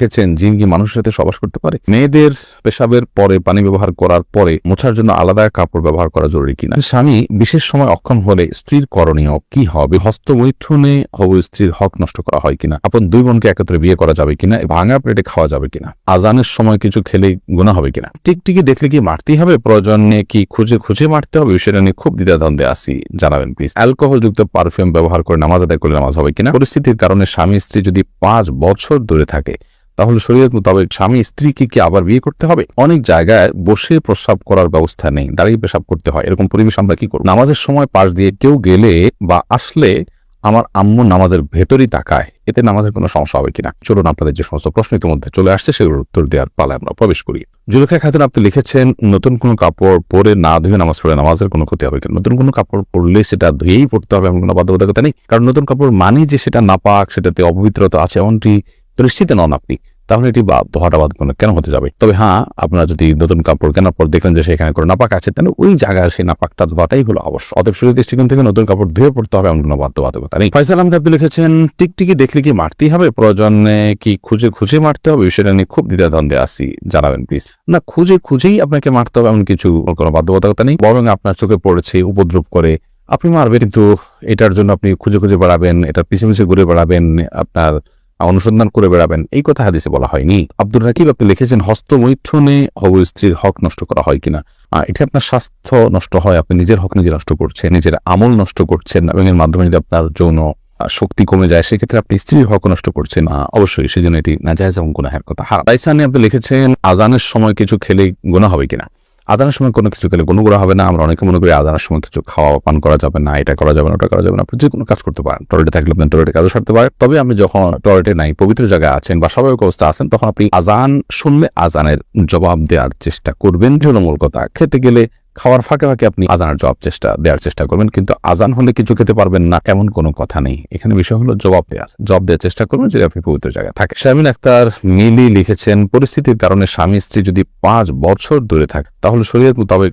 লিখেছেন, জিন কি মানুষের সাথে সহবাস করতে পারে? মেয়েদের পেশাবের পরে পানি ব্যবহার করার পরে মোছার জন্য আলাদা কাপড় ব্যবহার করা জরুরি কিনা? স্বামী বিশেষ সময় অক্ষম হলে স্ত্রীর করণীয় কি হবে? হস্তমৈথুনে হবু স্ত্রীর হক নষ্ট করা হয় কিনা? আপন দুই বোনকে একত্রে বিয়ে করা যাবে কিনা? ভাঙা পেটে খাওয়া যাবে কিনা? আজানের সময় কিছু খেলে গুনাহ হবে কিনা? টিকটিকি দেখলে কি মারতেই হবে? প্রয়োজনে কি খুঁজে খুঁজে মারতে হবে? সেটা নিয়ে খুব দ্বিধাদ্বন্দ্বে আছি, জানাবেন প্লিজ। অ্যালকোহল যুক্ত পারফিউম ব্যবহার করে নামাজ আদায় করলে নামাজ হবে কিনা? পরিস্থিতির কারণে স্বামী স্ত্রী যদি 5 বছর দূরে থাকে তাহলে শরীয়ত মোতাবেক স্বামী স্ত্রীকে কি আবার বিয়ে করতে হবে? অনেক জায়গায় বসে প্রস্রাব করার ব্যবস্থা নেই, দাঁড়িয়ে পেশাব করতে হয়। এরকম পরিবেশ আমরা কি করব? নামাজের সময় পাশ দিয়ে কেউ গেলে বা আসলে আমার আম্মু নামাজের ভেতরই তাকায়, এতে নামাজের কোনো সমস্যা হবে কিনা? চলুন আপনাদের যে সমস্ত প্রশ্ন ইতিমধ্যে চলে আসছে সেগুলোর উত্তর দেওয়ার পালায় আমরা প্রবেশ করি। জুলেখা খাতুন আপনি লিখেছেন, নতুন কোনো কাপড় পরে না ধুয়ে নামাজ পড়ে নামাজের কোনো ক্ষতি হবে কিনা? নতুন কোনো কাপড় পরলে সেটা ধুয়েই পড়তে হবে এমন কোনো বাধ্যবাধকতা নেই, কারণ নতুন কাপড় মানে যে সেটা নাপাক, সেটাতে অপবিত্রতা আছে এমনটি নিশ্চিত নন আপনি, তাহলে এটি ধোয়াটা বাদ কেন হতে যাবে? তবে হ্যাঁ, আপনারা যদি নতুন কাপড় কেনার পর দেখলেন যে সেখানে কোনো নাপাক আছে, তাহলে ওই জায়গায় সেই নাপাকটা ধোয়াটাই হলো অবশ্য। অতএব শরীর দৃষ্টিকোণ থেকে নতুন কাপড় ধুয়ে পড়তে হবে এমন কোনো বাধ্যবাধকতা নেই। ফয়সাল আহমেদ আপনি লিখেছেন, টিকটিকি দেখলে কি মারতেই হবে? প্রয়োজনে কি খুঁজে খুঁজে মারতে হবে? সেটা নিয়ে খুব দ্বিধাদ্বন্দ্বে আছি, জানাবেন প্লিজ। না, খুঁজে খুঁজেই আপনাকে মারতে হবে এমন কিছু কোনো বাধ্যবাধকতা নেই, বরং আপনার চোখে পড়েছে, উপদ্রব করে আপনি মারবেন, কিন্তু এটার জন্য আপনি খুঁজে খুঁজে বেড়াবেন, এটার পিছিয়ে পিছিয়ে ঘুরে বেড়াবেন, আপনার অনুসন্ধান করে বেড়াবেন, এই কথা হাদিসে বলা হয়নি। আব্দুর রাকিব আপনি লিখেছেন, হস্তমৈথুনে হবু স্ত্রীর হক নষ্ট করা হয় কিনা? এটা আপনার স্বাস্থ্য নষ্ট হয়, আপনি নিজের হক নিজে নষ্ট করছেন, নিজের আমল নষ্ট করছেন, এবং এর মাধ্যমে যদি আপনার যৌন শক্তি কমে যায় সেক্ষেত্রে আপনি স্ত্রীর হক নষ্ট করছেন, অবশ্যই সেজন্য এটি নাজায়েজ এবং গুনাহের কথা। রাইসানি আপনি লিখেছেন, আজানের সময় কিছু খেলে গুনাহ হবে কিনা? আজানের সময় কোনো কিছু খেলে কোনো করা হবে না। আমরা অনেকে মনে করি আজানের সময় কিছু খাওয়া পান করা যাবে না, এটা করা যাবে না, ওটা করা যাবে না। আপনি যে কোনো কাজ করতে পারেন, টয়লেটে থাকলে আপনি টয়লেটে কাজও সারতে পারেন। তবে আপনি যখন টয়লেটে নাই, পবিত্র জায়গায় আছেন বা স্বাভাবিক অবস্থা আছেন, তখন আপনি আজান শুনলে আজানের জবাব দেওয়ার চেষ্টা করবেন। এটা হলো মূল কথা। খেতে গেলে খাওয়ার ফাঁকে ফাঁকে আপনি আজানের দেওয়ার চেষ্টা করবেন, কিন্তু আজান হলে কিছু খেতে পারবেন না এমন কোনো কথা নেই। এখানে বিষয় হলো জবাব দেওয়ার চেষ্টা করবেন যদি আপনি পবিত্র জায়গায় থাকেন। শামিন আক্তার মিলি লিখেছেন, পরিস্থিতির কারণে স্বামী স্ত্রী যদি 5 বছর দূরে থাকে তাহলে শরীয়ত মোতাবেক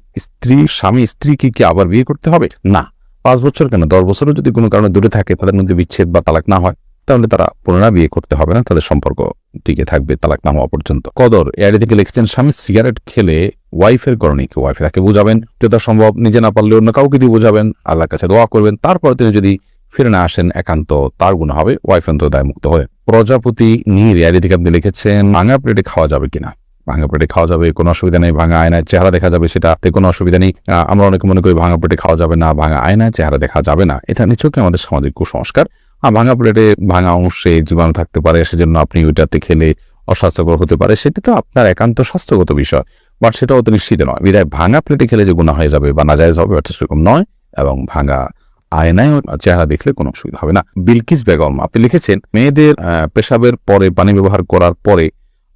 স্বামী স্ত্রীকে কি আবার বিয়ে করতে হবে? না, 5 বছর কেন, 10 বছরও যদি কোনো কারণে দূরে থাকে, তাদের মধ্যে বিচ্ছেদ বা তালাক না হয়, তাহলে তারা পুনরায় বিয়ে করতে হবে না, তাদের সম্পর্ক টিকে থাকবে তালাক না হওয়া পর্যন্ত। কদর এআইডি থেকে লিখেছেন, স্বামী সিগারেট খেলে ওয়াইফের করণীয় কি? ওয়াইফ তাকে বুঝাবেন, যতটা সম্ভব নিজে না পারলে অন্য কাউকে দিয়ে বুঝাবেন, আল্লাহর কাছে দোয়া করবেন, তারপর তিনি যদি ফিরে না আসেন একান্ত তার গুনাহ হবে, ওয়াইফ অন্তত দায় মুক্ত হবে। প্রজাপতি নিয়ে এআইডি থেকে আপনি লিখেছেন, ভাঙা প্লেটে খাওয়া যাবে কিনা? ভাঙা পেটে খাওয়া যাবে, কোনো অসুবিধা নেই। ভাঙা আয়নায় চেহারা দেখা যাবে, সেটাতে কোনো অসুবিধা নেই। আমরা অনেকে মনে করি ভাঙা পেটে খাওয়া যাবে না, ভাঙা আয়নায় চেহারা দেখা যাবে না, এটা নিছকই আমাদের সামাজিক কুসংস্কার। ভাঙা প্লেটে ভাঙা অংশে জীবাণু থাকতে পারে, সেজন্য আপনি ওইটাতে খেলে অস্বাস্থ্যকর হতে পারে, সেটি তো আপনার একান্ত স্বাস্থ্যগত বিষয়, বাট সেটাও তো নিশ্চিত নয়। বিধায় ভাঙা প্লেটে খেলে যে গুনাহ হয়ে যাবে বা নাজায়েজ হবে, অর্থাৎ সেরকম নয়, এবং ভাঙা আয়নায় চেহারা দেখলে কোনো অসুবিধা হবে না। বিলকিস বেগম আপনি লিখেছেন, মেয়েদের পেশাবের পরে পানি ব্যবহার করার পরে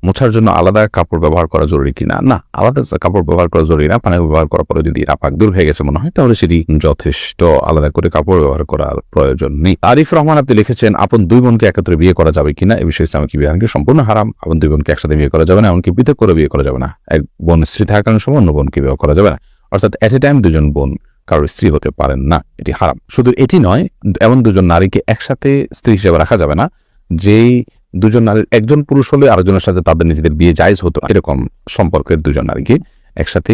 মোছার জন্য আলাদা কাপড় ব্যবহার করা জরুরি কিনা? না, আলাদা কাপড় ব্যবহার করা জরুরি না। পানি ব্যবহার করার পরে যদি নাপাক দূর হয়ে গেছে মনে হয়, তাহলে সেটি যথেষ্ট, আলাদা করে কাপড় ব্যবহার করার প্রয়োজন নেই। আরিফ রহমান আপনি লিখেছেন, আপন দুই বোনকে একত্রে বিয়ে করা যাবে কিনা? এই বিষয়ে ইসলামিক বিধান সম্পূর্ণ হারাম। আপন দুই বোনকে একসাথে বিয়ে করা যাবে না, এমনকি পৃথক করে বিয়ে করা যাবে না। এক বোন স্ত্রী থাকার সময় অন্য বোনকে বিয়ে করা যাবে না, অর্থাৎ এট এ টাইম দুজন বোন কারোর স্ত্রী হতে পারেন না, এটি হারাম। শুধু এটি নয়, এমন দুজন নারীকে একসাথে স্ত্রী হিসেবে রাখা যাবে না যেই দুজন নারীর একজন পুরুষ হলে আরেকজনের সাথে তাদের নিজেদের বিয়ে জায়েজ হতো, এরকম সম্পর্কের দুজন নারীকে একসাথে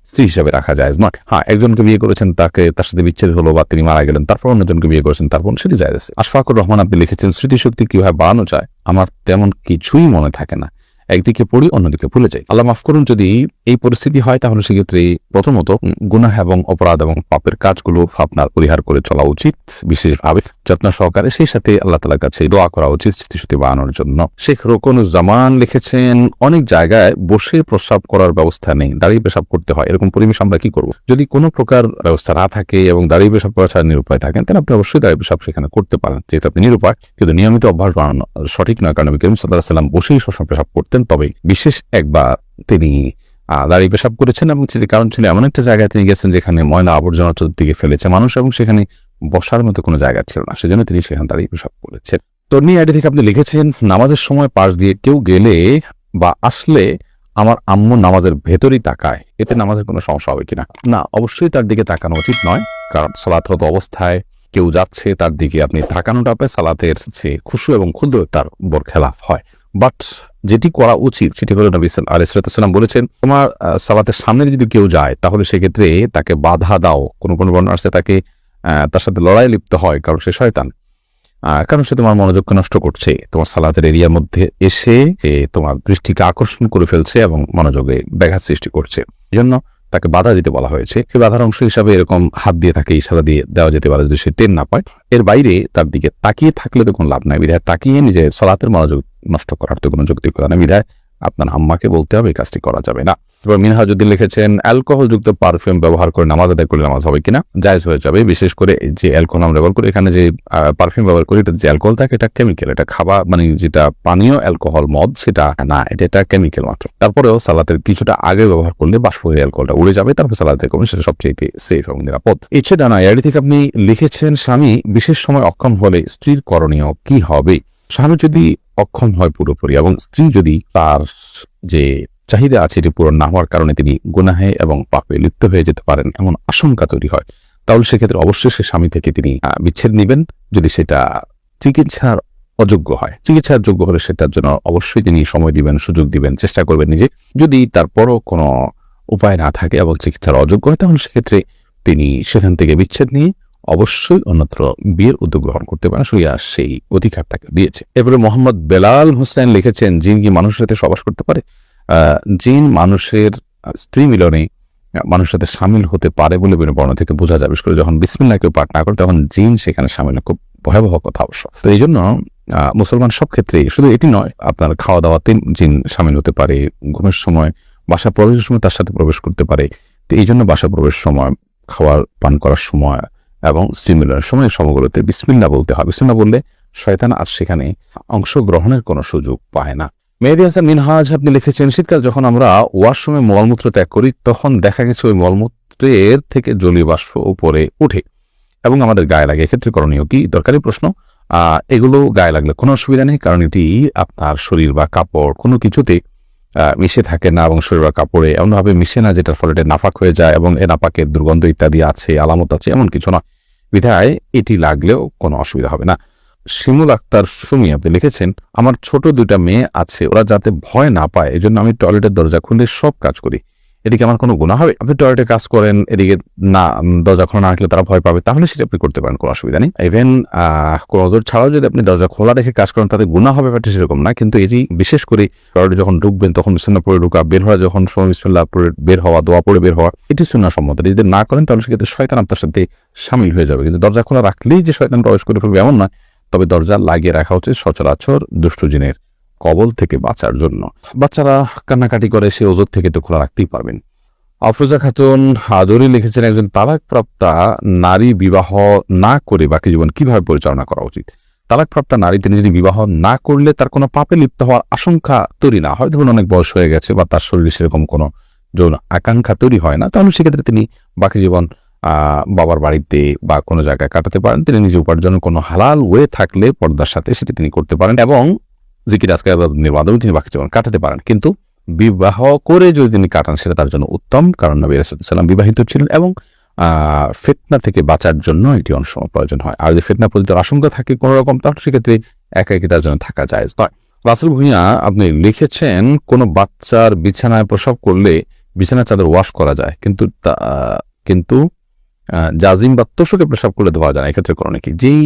স্ত্রী হিসেবে রাখা জায়েজ নয়। হ্যাঁ, একজনকে বিয়ে করেছেন, তার সাথে বিচ্ছেদ হলো বা তিনি মারা গেলেন, তারপর অন্যজনকে বিয়ে করেছেন, তারপর সেটি জায়েজ আছে। আশফাকুর রহমান আপনি লিখেছেন, স্মৃতিশক্তি কিভাবে বাড়ানো যায়? আমার তেমন কিছুই মনে থাকে না, একদিকে পড়ি অন্যদিকে ভুলে যাই। আল্লাহ মাফ করুন, যদি এই পরিস্থিতি হয় তাহলে সেক্ষেত্রে প্রথমত গুনাহ এবং অপরাধ এবং পাপের কাজগুলো আপনার পরিহার করে চলা উচিত, বিশেষভাবে যত্ন সহকারে। সেই সাথে আল্লাহ তাআলার কাছে দোয়া করা উচিত স্মৃতিশক্তি বাড়ানোর জন্য। শেখ রোকনুজ্জামান লিখেছেন, অনেক জায়গায় বসে প্রস্রাব করার ব্যবস্থা নেই, দাঁড়িয়ে পেশাব করতে হয়, এরকম পরিবেশ আমরা কি করব? যদি কোনো প্রকার ব্যবস্থা না থাকে এবং দাঁড়িয়ে পেশাব করা ছাড়া নিরুপায় থাকেন, তাহলে আপনি অবশ্যই দাঁড়িয়ে পেশাব সেখানে করতে পারেন, যেহেতু আপনি নিরুপায়। কিন্তু নিয়মিত অভ্যাস বানানো সঠিক নয়, কারণ নবী করিম সাল্লাল্লাহু আলাইহি ওয়াসাল্লাম বসেই সবসময় পেশাব করতেন। তবে বিশেষ একবার তিনি দাঁড়িয়ে পেশাব করেছেন, এবং সেটি কারণ ছিল এমন একটা জায়গায় তিনি গেছেন যেখানে ময়লা আবর্জনা চতুর্দিকে ফেলেছে মানুষ, এবং সেখানে বসার মতো কোনো জায়গা ছিল না, সেজন্য তিনি সেখানে দাঁড়িয়ে পেশাব করেছেন। তন্নি আইডি থেকে আপনি লিখেছেন, নামাজের সময় পাশ দিয়ে কেউ গেলে বা আসলে আমার আম্মু নামাজের ভেতরই তাকায়, এতে নামাজের কোনো সমস্যা হবে কিনা? না, অবশ্যই তার দিকে তাকানো উচিত নয়, কারণ সালাতরত অবস্থায় কেউ যাচ্ছে তার দিকে আপনি তাকানোটা সালাতের যে খুশু এবং ক্ষুদ্র তার বরখেলাফ হয়। বাট যেটি করা উচিত সেটি হলো নবী আলাইহিস সালাম বলেছেন, তোমার সালাতের সামনে যদি কেউ যায় তাহলে সেক্ষেত্রে তাকে বাধা দাও। কোন কোন বর্ণনা আছে তাকে তার সাথে লড়াই লিপ্ত হয়, কারণ সে শয়তান, কারণ সে তোমার মনোযোগকে নষ্ট করছে, তোমার সালাতের এরিয়ার মধ্যে এসে তোমার দৃষ্টিকে আকর্ষণ করে ফেলছে এবং মনোযোগে ব্যাঘাত সৃষ্টি করছে। এই জন্য তাকে বাধা দিতে বলা হয়েছে। সেই বাধার অংশ হিসাবে এরকম হাত দিয়ে তাকে ইশারা দিয়ে দেওয়া যেতে পারে যদি সে টের না পায়। এর বাইরে তার দিকে তাকিয়ে থাকলে তো কোনো লাভ নাই, বিধায় তাকিয়ে নিজের সালাতের মনোযোগ নষ্ট করার তো কোনো যৌক্তিকতা নেই, বিধায় আপনার আম্মাকে বলতে হবে এই কাজটি করা যাবে না। এবার মিনহাজউদ্দিন লিখেছেন, অ্যালকোহল যুক্ত পারফিউম ব্যবহার করে নামাজ আদায় করলে নামাজ হবে কিনা? জায়েজ হয়ে যাবে, বিশেষ করে যে অ্যালকোহল আমরা ব্যবহার করি, এখানে যে পারফিউম ব্যবহার করি এটা যে অ্যালকোহল থাকে এটা কেমিক্যাল, এটা খাবার মানে যেটা পানীয় অ্যালকোহল মদ সেটা না, এটা কেমিক্যাল মাত্র। তারপরেও সালাতের কিছুটা আগে ব্যবহার করলে বাষ্প হয়ে অ্যালকোহলটা উড়ে যাবে, তারপর সালাতে করবেন, সেটা সবচেয়ে সেফ এবং নিরাপদ। এছাড়া না এর থেকে আপনি লিখেছেন, স্বামী বিশেষ সময় অক্ষম হলে স্ত্রীর করণীয় কি হবে? স্বামী যদি অক্ষম হয় পুরোপুরি এবং স্ত্রী যদি তার যে চাহিদা আছে এটি পূরণ না হওয়ার কারণে তিনি গুনাহে এবং পাপে লিপ্ত হয়ে যেতে পারেন এমন আশঙ্কা তৈরি হয়, তাহলে সেক্ষেত্রে অবশ্যই সে স্বামী থেকে তিনি বিচ্ছেদ নেবেন। যদি সেটা চিকিৎসার অযোগ্য হয়, চিকিৎসার যোগ্য হলে সেটার জন্য অবশ্যই তিনি সময় দিবেন, সুযোগ দিবেন, চেষ্টা করবেন নিজে। যদি তারপরও কোনো উপায় না থাকে এবং চিকিৎসার অযোগ্য হয়, তাহলে সেক্ষেত্রে তিনি সেখান থেকে বিচ্ছেদ নিয়ে অবশ্যই অন্যত্র বিয়ের উদ্যোগ গ্রহণ করতে পারেন, সেই অধিকার তাকে দিয়েছে। এরপরে মোহাম্মদ বেলাল হোসেন লিখেছেন, জিন কি মানুষের সাথে সহবাস করতে পারে? জিন মানুষের স্ত্রী মিলনে মানুষের সাথে সামিল হতে পারে বলে বর্ণনা থেকে বোঝা যায়। বিশেষ করে যখন বিসমিল্লাহ কেউ পাঠ না করে তখন জিন সেখানে সামিল, খুব ভয়াবহ কথা অবশ্য। তো এই জন্য মুসলমান সব ক্ষেত্রে, শুধু এটি নয়, আপনার খাওয়া দাওয়াতে জিন সামিল হতে পারে, ঘুমের সময়, বাসা প্রবেশের সময় তার সাথে প্রবেশ করতে পারে। তো এই জন্য বাসা প্রবেশের সময়, খাওয়ার পান করার সময় এবং স্ত্রী মিলনের সময় সবগুলোতে বিসমিল্লাহ বলতে হয়। বিসমিল্লাহ বললে শয়তান আর সেখানে অংশগ্রহণের কোনো সুযোগ পায় না। মেহেদী হাসান মিনহাজ আপনি লিখেছেন, শীতকাল যখন আমরা ওয়াশরুমে মলমূত্র ত্যাগ করি তখন দেখা গেছে ওই মলমূত্রের থেকে জলীয় বাষ্প উপরে উঠে এবং আমাদের গায়ে লাগে, এক্ষেত্রে করণীয় কি? দরকারি প্রশ্ন। এগুলো গায়ে লাগলে কোনো অসুবিধা নেই, কারণ এটি আপনার শরীর বা কাপড় কোনো কিছুতে মিশে থাকে না এবং শরীর বা কাপড়ে এমনভাবে মিশে না যেটার ফলে নাপাক হয়ে যায় এবং এ নাপাকের দুর্গন্ধ ইত্যাদি আছে, আলামত আছে, এমন কিছু নয়, বিধায় এটি লাগলেও কোনো অসুবিধা হবে না। শিমুল আক্তার সুমি আপনি লিখেছেন, আমার ছোট 2টা মেয়ে আছে, ওরা যাতে ভয় না পায় এই জন্য আমি টয়লেটের দরজা খুলে সব কাজ করি, এদিকে আমার কোনো গুনাহ হবে? আপনি টয়লেটে কাজ করেন, এদিকে না দরজা খোলা না রাখলে তারা ভয় পাবে, তাহলে সেটা আপনি করতে পারেন, কোনো অসুবিধা নেই। ইভেন কোনো ওজোর ছাড়াও যদি আপনি দরজা খোলা রেখে কাজ করেন তাতে গুনাহ হবে ব্যাপারটা সেরকম না, কিন্তু এটি বিশেষ করে টয়লেটে যখন ঢুকবেন তখন বিসমিল্লাহ পড়ে ঢুকা, বের হওয়া যখন সময় বিসমিল্লাহ পড়ে বের হওয়া, দোয়া পড়ে বের হওয়া, এটি সুন্নাহ সম্মত। যদি না করেন তাহলে সেক্ষেত্রে শয়তান আপনার সাথে সামিল হয়ে যাবে। কিন্তু দরজা খোলা রাখলেই যে শয়তান প্রবেশ করে ফেলবে এমন নয়, তবে দরজা লাগিয়ে রাখা উচিত সচরাচর দুষ্ট জিনের কবল থেকে বাঁচার জন্য। বাচ্চারা কান্নাকাটি করে, সে ওজোর থেকে তো খোলা রাখতেই পারবেন। আফরোজা খাতুন আদরি লিখেছেন, একজন তালাকপ্রাপ্তা নারী বিবাহ না করে বাকি জীবন কিভাবে পরিচালনা করা উচিত? তালাকপ্রাপ্তা নারী তিনি যদি বিবাহ না করলে তার কোনো পাপে লিপ্ত হওয়ার আশঙ্কা তৈরি না হয়, ধরুন অনেক বয়স হয়ে গেছে বা তার শরীরে সেরকম কোনো যৌন আকাঙ্ক্ষা তৈরি হয় না, তাহলে সেক্ষেত্রে তিনি বাকি জীবন বাবার বাড়িতে বা কোনো জায়গায় কাটাতে পারেন। তিনি নিজে উপার্জনের কোনো হালাল ওয়ে থাকলে পর্দার সাথে সেটি তিনি করতে পারেন এবং জিকির আজকার মাধ্যমে তিনি বাকি জীবন কাটাতে পারেন। কিন্তু বিবাহ করে যদি তিনি কাটান সেটা তার জন্য উত্তম, কারণ নবী রাসূলুল্লাহ সাল্লাল্লাহু আলাইহি ওয়াসাল্লাম বিবাহিত ছিলেন এবং ফিতনা থেকে বাঁচার জন্য এটি অনেক সময় প্রয়োজন হয়। আর যদি ফিতনা পতিতার আশঙ্কা থাকে কোনো রকম, তাহলে সেক্ষেত্রে একাকী তার জন্য থাকা জায়েজ নয়। রাসেল ভুঁইয়া আপনি লিখেছেন, কোনো বাচ্চার বিছানায় প্রসব করলে বিছানার চাদর ওয়াশ করা যায়, কিন্তু জাজিম বা তোষকে পেশাব করলে ধোয়া যায় না, এক্ষেত্রে করণীয় কি? যেই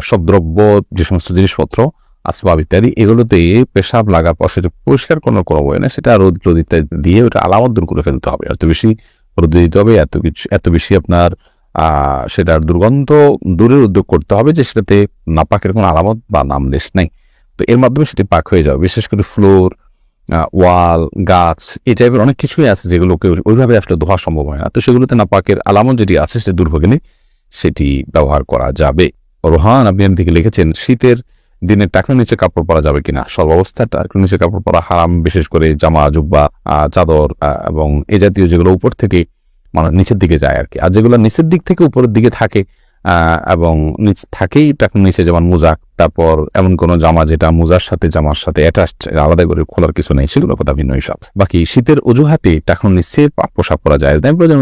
সব দ্রব্য, যে সমস্ত জিনিসপত্র, আসবাব ইত্যাদি, এগুলোতে পেশাব লাগার পর সেটা পরিষ্কার কোনো বই না, সেটা রোদ ইত্যাদি দিয়ে ওটা আলামত দূর করে ফেলতে হবে। এত বেশি রোদ দিতে হবে, এত বেশি আপনার সেটার দুর্গন্ধ দূরের উদ্যোগ করতে হবে যে সেটাতে নাপাকের কোনো আলামত বা নামলেশ নেই। তো এর মাধ্যমে সেটি পাক হয়ে যাবে। বিশেষ করে ফ্লোর, ওয়াল, গাছ, এই টাইপের অনেক কিছুই আছে যেগুলোকে ওইভাবে আসলে ধোয়া সম্ভব হয় না। তো সেগুলোতে নাপাকের আলামত যেটি আছে সেটা দূর হয়ে সেটি ব্যবহার করা যাবে। রোহান আপনি দিকে লিখেছেন, শীতের দিনে টাকনোর নিচে কাপড় পরা যাবে কিনা? সর্বাবস্থা টাকনোর নিচে কাপড় পরা হারাম, বিশেষ করে জামা, জুব্বা, চাদর এবং এ জাতীয় যেগুলো উপর থেকে মানে নিচের দিকে যায় আর কি। আর যেগুলো নিচের দিক থেকে উপরের দিকে থাকে এবং নিচ থাকেই টাকনোর নিচে, যেমন মোজা, তারপর এমন কোন জামা যেটা মোজার সাথে জামার সাথে অ্যাটাচড, আলাদা করে খোলার কিছু নেই, সেগুলো কথা ভিন্ন হিসাব। বাকি শীতের অজুহাতে টাকনোর নিচে পোশাক পরা যায় না, প্রয়োজন